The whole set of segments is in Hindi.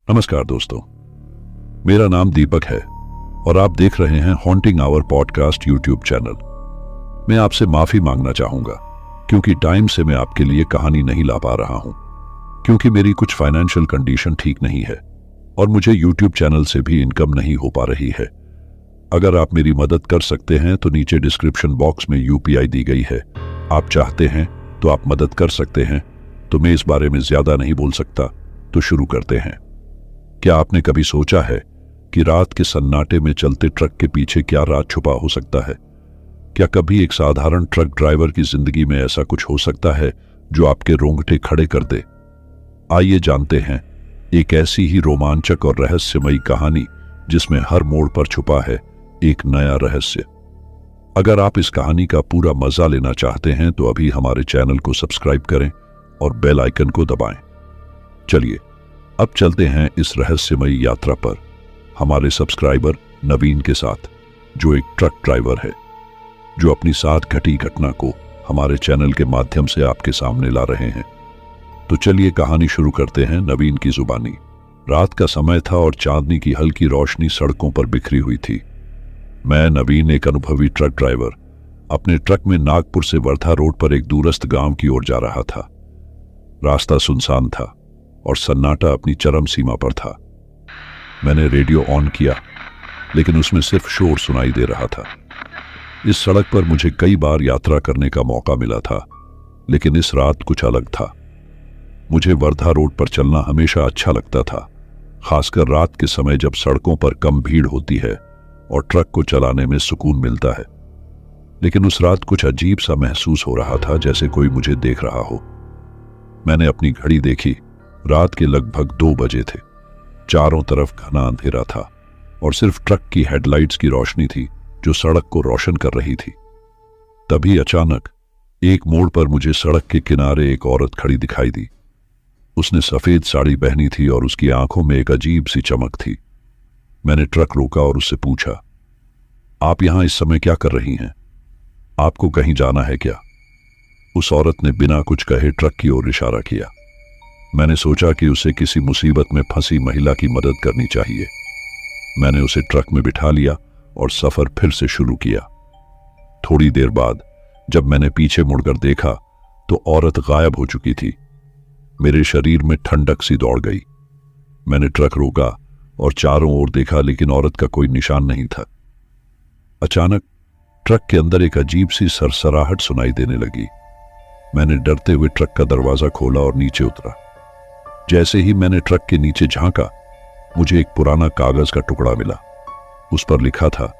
नमस्कार दोस्तों, मेरा नाम दीपक है और आप देख रहे हैं haunting our podcast YouTube channel. मैं आपसे माफी मांगना चाहूंगा क्योंकि टाइम से मैं आपके लिए कहानी नहीं ला पा रहा हूं, क्योंकि मेरी कुछ फाइनेंशियल कंडीशन ठीक नहीं है और मुझे यूट्यूब चैनल से भी इनकम नहीं हो पा रही है। अगर आप मेरी मदद कर सकते हैं तो नीचे डिस्क्रिप्शन बॉक्स में यूपीआई दी गई है। आप चाहते हैं तो आप मदद कर सकते हैं। तो मैं इस बारे में ज्यादा नहीं बोल सकता, तो शुरू करते हैं। क्या आपने कभी सोचा है कि रात के सन्नाटे में चलते ट्रक के पीछे क्या राज छुपा हो सकता है? क्या कभी एक साधारण ट्रक ड्राइवर की जिंदगी में ऐसा कुछ हो सकता है जो आपके रोंगटे खड़े कर दे? आइए जानते हैं एक ऐसी ही रोमांचक और रहस्यमयी कहानी जिसमें हर मोड़ पर छुपा है एक नया रहस्य। अगर आप इस कहानी का पूरा मजा लेना चाहते हैं तो अभी हमारे चैनल को सब्सक्राइब करें और बेल आइकन को दबाएं। चलिए अब चलते हैं इस रहस्यमयी यात्रा पर हमारे सब्सक्राइबर नवीन के साथ, जो एक ट्रक ड्राइवर है जो अपनी साथ घटी घटना को हमारे चैनल के माध्यम से आपके सामने ला रहे हैं। तो चलिए कहानी शुरू करते हैं नवीन की जुबानी। रात का समय था और चांदनी की हल्की रोशनी सड़कों पर बिखरी हुई थी। मैं नवीन, एक अनुभवी ट्रक ड्राइवर, अपने ट्रक में नागपुर से वर्धा रोड पर एक दूरस्थ गांव की ओर जा रहा था। रास्ता सुनसान था और सन्नाटा अपनी चरम सीमा पर था। मैंने रेडियो ऑन किया, लेकिन उसमें सिर्फ शोर सुनाई दे रहा था। इस सड़क पर मुझे कई बार यात्रा करने का मौका मिला था, लेकिन इस रात कुछ अलग था। मुझे वर्धा रोड पर चलना हमेशा अच्छा लगता था, खासकर रात के समय जब सड़कों पर कम भीड़ होती है और ट्रक को चलाने में सुकून मिलता है। लेकिन उस रात कुछ अजीब सा महसूस हो रहा था, जैसे कोई मुझे देख रहा हो। मैंने अपनी घड़ी देखी। रात के लगभग 2 बजे थे। चारों तरफ घना अंधेरा था और सिर्फ ट्रक की हेडलाइट्स की रोशनी थी जो सड़क को रोशन कर रही थी। तभी अचानक एक मोड़ पर मुझे सड़क के किनारे एक औरत खड़ी दिखाई दी। उसने सफेद साड़ी पहनी थी और उसकी आंखों में एक अजीब सी चमक थी। मैंने ट्रक रोका और उससे पूछा, आप यहां इस समय क्या कर रही हैं? आपको कहीं जाना है क्या? उस औरत ने बिना कुछ कहे ट्रक की ओर इशारा किया। मैंने सोचा कि उसे किसी मुसीबत में फंसी महिला की मदद करनी चाहिए। मैंने उसे ट्रक में बिठा लिया और सफर फिर से शुरू किया। थोड़ी देर बाद जब मैंने पीछे मुड़कर देखा तो औरत गायब हो चुकी थी। मेरे शरीर में ठंडक सी दौड़ गई। मैंने ट्रक रोका और चारों ओर देखा, लेकिन औरत का कोई निशान नहीं था। अचानक ट्रक के अंदर एक अजीब सी सरसराहट सुनाई देने लगी। मैंने डरते हुए ट्रक का दरवाजा खोला और नीचे उतरा। जैसे ही मैंने ट्रक के नीचे झांका, मुझे एक पुराना कागज का टुकड़ा मिला। उस पर लिखा था,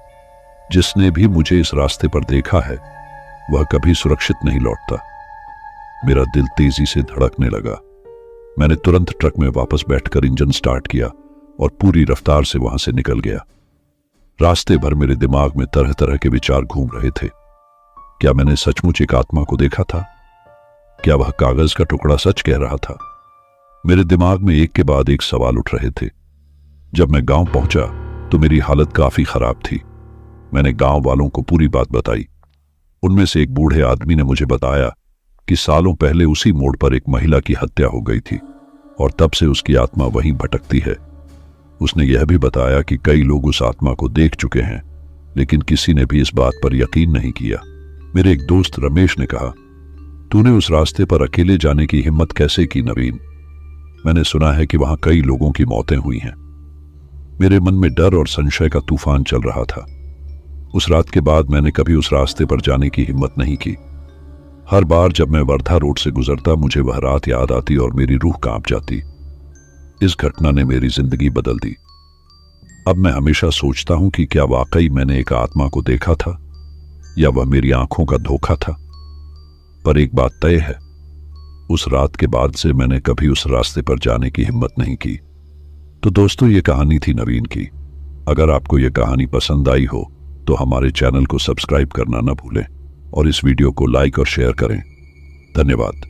जिसने भी मुझे इस रास्ते पर देखा है वह कभी सुरक्षित नहीं लौटता। मेरा दिल तेजी से धड़कने लगा। मैंने तुरंत ट्रक में वापस बैठकर इंजन स्टार्ट किया और पूरी रफ्तार से वहां से निकल गया। रास्ते भर मेरे दिमाग में तरह तरह के विचार घूम रहे थे। क्या मैंने सचमुच एक आत्मा को देखा था? क्या वह कागज का टुकड़ा सच कह रहा था? मेरे दिमाग में एक के बाद एक सवाल उठ रहे थे। जब मैं गांव पहुंचा तो मेरी हालत काफी खराब थी। मैंने गांव वालों को पूरी बात बताई। उनमें से एक बूढ़े आदमी ने मुझे बताया कि सालों पहले उसी मोड़ पर एक महिला की हत्या हो गई थी और तब से उसकी आत्मा वहीं भटकती है। उसने यह भी बताया कि कई लोग उस आत्मा को देख चुके हैं, लेकिन किसी ने भी इस बात पर यकीन नहीं किया। मेरे एक दोस्त रमेश ने कहा, तूने उस रास्ते पर अकेले जाने की हिम्मत कैसे की नवीन? मैंने सुना है कि वहां कई लोगों की मौतें हुई हैं। मेरे मन में डर और संशय का तूफान चल रहा था। उस रात के बाद मैंने कभी उस रास्ते पर जाने की हिम्मत नहीं की। हर बार जब मैं वर्धा रोड से गुजरता मुझे वह रात याद आती और मेरी रूह कांप जाती। इस घटना ने मेरी जिंदगी बदल दी। अब मैं हमेशा सोचता हूं कि क्या वाकई मैंने एक आत्मा को देखा था या वह मेरी आंखों का धोखा था। पर एक बात तय है, उस रात के बाद से मैंने कभी उस रास्ते पर जाने की हिम्मत नहीं की। तो दोस्तों, ये कहानी थी नवीन की। अगर आपको ये कहानी पसंद आई हो तो हमारे चैनल को सब्सक्राइब करना ना भूलें और इस वीडियो को लाइक और शेयर करें। धन्यवाद।